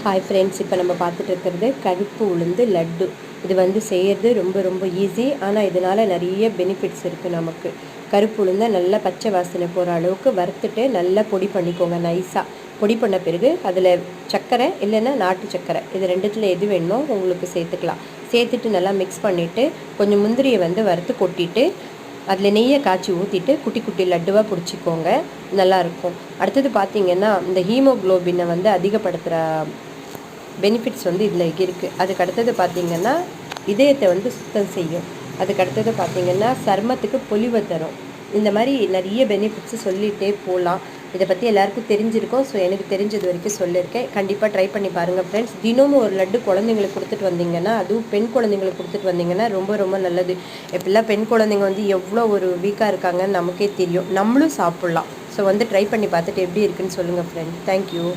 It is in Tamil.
ஹாய் ஃப்ரெண்ட்ஸ், இப்போ நம்ம பார்த்துட்டு இருக்கிறது கருப்பு உளுந்து லட்டு. இது வந்து செய்கிறது ரொம்ப ரொம்ப ஈஸி. ஆனால் இதனால் நிறைய பெனிஃபிட்ஸ் இருக்குது நமக்கு. கருப்பு உளுந்தை நல்லா பச்சை வாசனை போகிற அளவுக்கு வறுத்துட்டு நல்லா பொடி பண்ணிக்கோங்க. நைஸாக பொடி பண்ண பிறகு அதில் சர்க்கரை இல்லைன்னா நாட்டு சர்க்கரை, இது ரெண்டுத்தில் எது வேணுமோ உங்களுக்கு சேர்த்துக்கலாம். சேர்த்துட்டு நல்லா மிக்ஸ் பண்ணிவிட்டு கொஞ்சம் முந்திரியை வந்து வறுத்து கொட்டிட்டு அதில் நெய்யை காய்ச்சி ஊற்றிட்டு குட்டி குட்டி லட்டுவாக பிடிச்சிக்கோங்க. நல்லாயிருக்கும். அடுத்தது பார்த்திங்கன்னா இந்த ஹீமோக்ளோபினை வந்து அதிகப்படுத்துகிற பெனிஃபிட்ஸ் வந்து இதில் இருக்குது. அதுக்கு அடுத்தது பார்த்திங்கன்னா இதயத்தை வந்து சுத்தம் செய்யும். அதுக்கு அடுத்தது பார்த்திங்கன்னா சருமத்துக்கு பொலிவை தரும். இந்த மாதிரி நிறைய பெனிஃபிட்ஸு சொல்லிகிட்டே போகலாம். இதை பற்றி எல்லாருக்கும் தெரிஞ்சிருக்கும். ஸோ எனக்கு தெரிஞ்சது வரைக்கும் சொல்லியிருக்கேன். கண்டிப்பாக ட்ரை பண்ணி பாருங்கள் ஃப்ரெண்ட்ஸ். தினமும் ஒரு லட்டு குழந்தைங்களுக்கு கொடுத்துட்டு வந்தீங்கன்னா, அதுவும் பெண் குழந்தைங்களுக்கு கொடுத்துட்டு வந்தீங்கன்னா ரொம்ப ரொம்ப நல்லது. இப்போல்லாம் பெண் குழந்தைங்க வந்து எவ்வளோ ஒரு வீக்காக இருக்காங்கன்னு நமக்கே தெரியும். நம்மளும் சாப்பிட்லாம். ஸோ வந்து ட்ரை பண்ணி பார்த்துட்டு எப்படி இருக்குன்னு சொல்லுங்கள் ஃப்ரெண்ட். தேங்க்யூ.